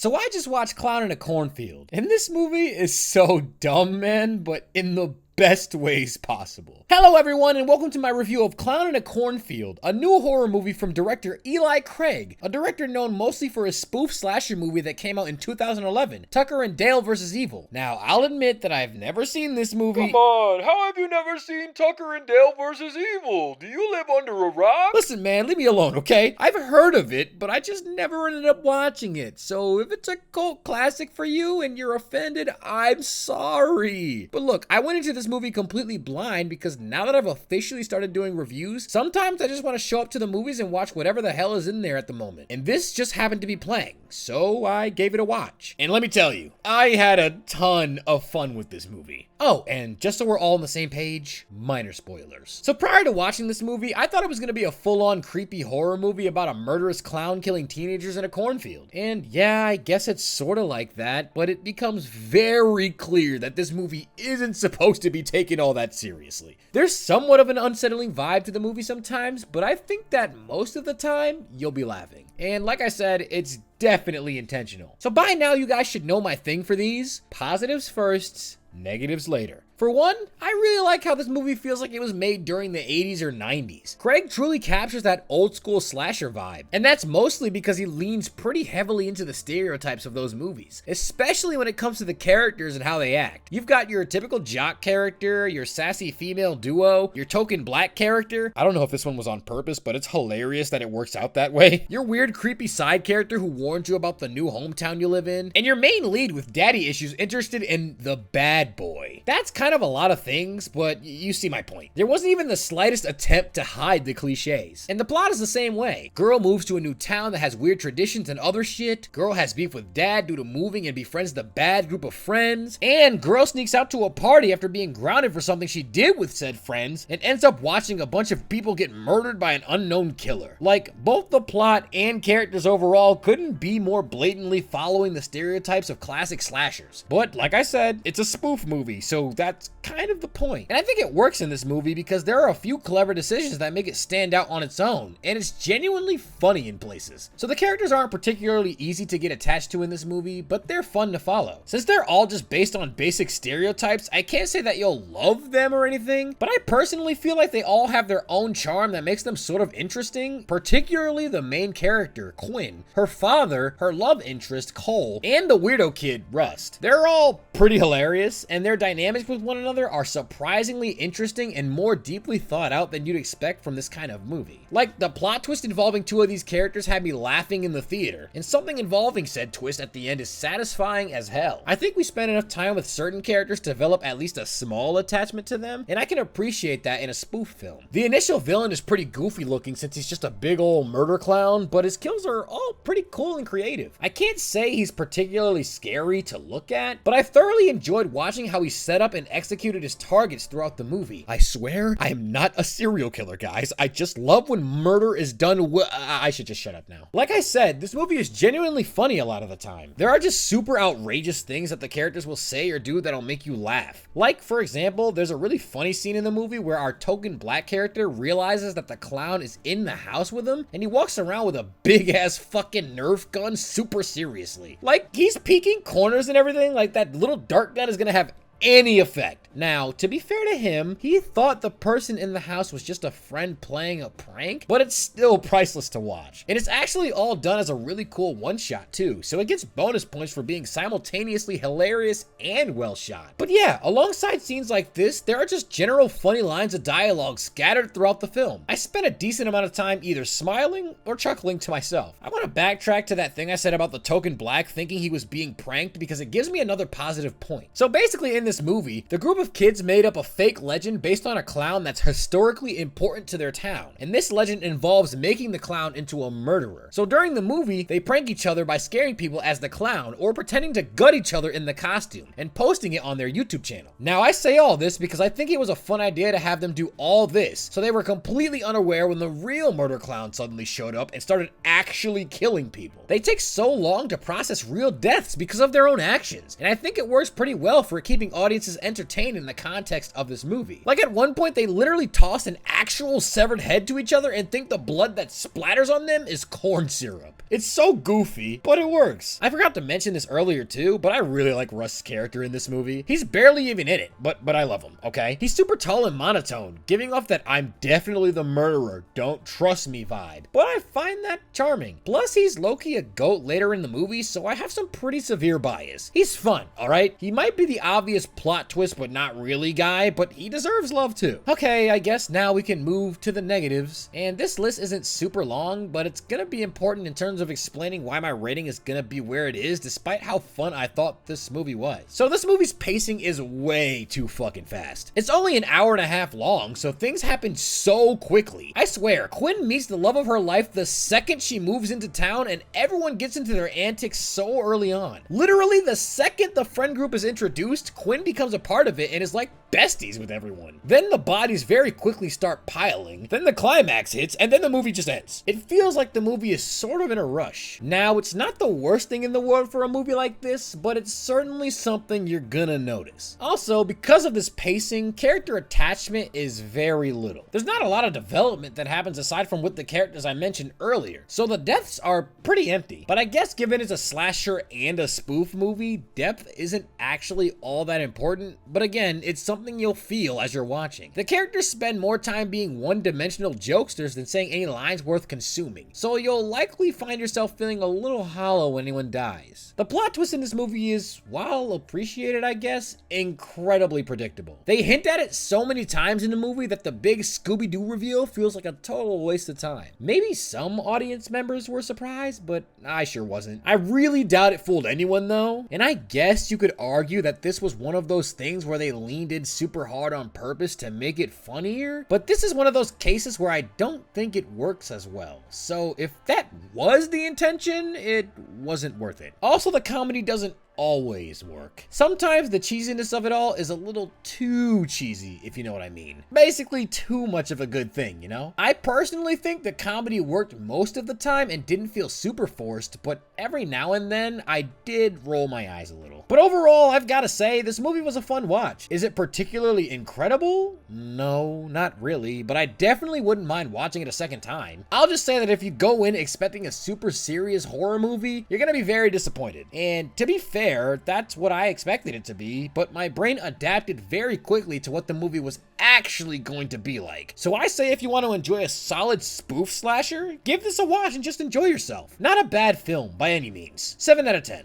So I just watched Clown in a Cornfield, and this movie is so dumb, man, but in the best ways possible. Hello everyone, and welcome to my review of Clown in a Cornfield, a new horror movie from director Eli Craig, a director known mostly for his spoof slasher movie that came out in 2011, Tucker and Dale vs. Evil. Now, I'll admit that I've never seen this movie. Come on, how have you never seen Tucker and Dale vs. Evil? Do you live under a rock? Listen, man, leave me alone, okay? I've heard of it, but I just never ended up watching it. So if it's a cult classic for you and you're offended, I'm sorry. But look, I went into this movie completely blind because now that I've officially started doing reviews, sometimes I just want to show up to the movies and watch whatever the hell is in there at the moment. And this just happened to be playing, so I gave it a watch. And let me tell you, I had a ton of fun with this movie. Oh, and just so we're all on the same page, minor spoilers. So prior to watching this movie, I thought it was going to be a full-on creepy horror movie about a murderous clown killing teenagers in a cornfield. And yeah, I guess it's sort of like that, but it becomes very clear that this movie isn't supposed to be taken all that seriously. There's somewhat of an unsettling vibe to the movie sometimes, but I think that most of the time, you'll be laughing. And like I said, it's definitely intentional. So by now, you guys should know my thing for these. Positives first, negatives later. For one, I really like how this movie feels like it was made during the 80s or 90s. Craig truly captures that old school slasher vibe, and that's mostly because he leans pretty heavily into the stereotypes of those movies, especially when it comes to the characters and how they act. You've got your typical jock character, your sassy female duo, your token black character. I don't know if this one was on purpose, but it's hilarious that it works out that way. Your weird creepy side character who warns you about the new hometown you live in, and your main lead with daddy issues interested in the bad boy. That's kind of a lot of things, but you see my point. There wasn't even the slightest attempt to hide the cliches. And the plot is the same way. Girl moves to a new town that has weird traditions and other shit. Girl has beef with dad due to moving and befriends the bad group of friends. And girl sneaks out to a party after being grounded for something she did with said friends and ends up watching a bunch of people get murdered by an unknown killer. Like, both the plot and characters overall couldn't be more blatantly following the stereotypes of classic slashers. But like I said, it's a spoof movie, so that's kind of the point. And I think it works in this movie because there are a few clever decisions that make it stand out on its own, and it's genuinely funny in places. So the characters aren't particularly easy to get attached to in this movie, but they're fun to follow. Since they're all just based on basic stereotypes, I can't say that you'll love them or anything, but I personally feel like they all have their own charm that makes them sort of interesting, particularly the main character, Quinn, her father, her love interest, Cole, and the weirdo kid, Rust. They're all pretty hilarious, and their dynamics with one another are surprisingly interesting and more deeply thought out than you'd expect from this kind of movie. Like, the plot twist involving two of these characters had me laughing in the theater, and something involving said twist at the end is satisfying as hell. I think we spent enough time with certain characters to develop at least a small attachment to them, and I can appreciate that in a spoof film. The initial villain is pretty goofy looking since he's just a big old murder clown, but his kills are all pretty cool and creative. I can't say he's particularly scary to look at, but I thoroughly enjoyed watching how he set up and executed his targets throughout the movie. I swear, I am not a serial killer, guys. I just love when murder is done well. I should just shut up now. Like I said, this movie is genuinely funny a lot of the time. There are just super outrageous things that the characters will say or do that'll make you laugh. Like, for example, there's a really funny scene in the movie where our token black character realizes that the clown is in the house with him, and he walks around with a big ass fucking Nerf gun super seriously. Like, he's peeking corners and everything, like that little dart gun is gonna have any effect. Now, to be fair to him, he thought the person in the house was just a friend playing a prank, but it's still priceless to watch. And it's actually all done as a really cool one-shot too, so it gets bonus points for being simultaneously hilarious and well shot. But yeah, alongside scenes like this, there are just general funny lines of dialogue scattered throughout the film. I spent a decent amount of time either smiling or chuckling to myself. I want to backtrack to that thing I said about the token black thinking he was being pranked because it gives me another positive point. So basically in this movie, the group of kids made up a fake legend based on a clown that's historically important to their town, and this legend involves making the clown into a murderer. So during the movie, they prank each other by scaring people as the clown or pretending to gut each other in the costume and posting it on their YouTube channel. Now, I say all this because I think it was a fun idea to have them do all this, so they were completely unaware when the real murder clown suddenly showed up and started actually killing people. They take so long to process real deaths because of their own actions, and I think it works pretty well for keeping audiences entertained insane in the context of this movie. Like, at one point, they literally toss an actual severed head to each other and think the blood that splatters on them is corn syrup. It's so goofy, but it works. I forgot to mention this earlier too, but I really like Russ's character in this movie. He's barely even in it, but I love him, okay? He's super tall and monotone, giving off that I'm definitely the murderer, don't trust me vibe, but I find that charming. Plus, he's low-key a goat later in the movie, so I have some pretty severe bias. He's fun, alright? He might be the obvious plot twist but not really guy, but he deserves love too. Okay, I guess now we can move to the negatives, and this list isn't super long, but it's gonna be important in terms of explaining why my rating is gonna be where it is, despite how fun I thought this movie was. So this movie's pacing is way too fucking fast. It's only an hour and a half long, so things happen so quickly. I swear, Quinn meets the love of her life the second she moves into town, and everyone gets into their antics so early on. Literally, the second the friend group is introduced, Quinn becomes a part of it and is like besties with everyone. Then the bodies very quickly start piling, then the climax hits, and then the movie just ends. It feels like the movie is sort of in a rush. Now, it's not the worst thing in the world for a movie like this, but it's certainly something you're gonna notice. Also, because of this pacing, character attachment is very little. There's not a lot of development that happens aside from with the characters I mentioned earlier, so the deaths are pretty empty. But I guess given it's a slasher and a spoof movie, depth isn't actually all that important, but again, it's something you'll feel as you're watching. The characters spend more time being one-dimensional jokesters than saying any lines worth consuming, so you'll likely find yourself feeling a little hollow when anyone dies. The plot twist in this movie is, while appreciated I guess, incredibly predictable. They hint at it so many times in the movie that the big Scooby-Doo reveal feels like a total waste of time. Maybe some audience members were surprised, but I sure wasn't. I really doubt it fooled anyone though, and I guess you could argue that this was one of those things where they leaned in super hard on purpose to make it funnier, but this is one of those cases where I don't think it works as well. So if that was the intention, it wasn't worth it. Also, the comedy doesn't always work. Sometimes the cheesiness of it all is a little too cheesy, if you know what I mean. Basically too much of a good thing, you know? I personally think the comedy worked most of the time and didn't feel super forced, but every now and then I did roll my eyes a little. But overall, I've gotta say, this movie was a fun watch. Is it particularly incredible? No, not really, but I definitely wouldn't mind watching it a second time. I'll just say that if you go in expecting a super serious horror movie, you're gonna be very disappointed. And to be fair, that's what I expected it to be, but my brain adapted very quickly to what the movie was actually going to be like. So I say if you want to enjoy a solid spoof slasher, give this a watch and just enjoy yourself. Not a bad film by any means. 7 out of 10.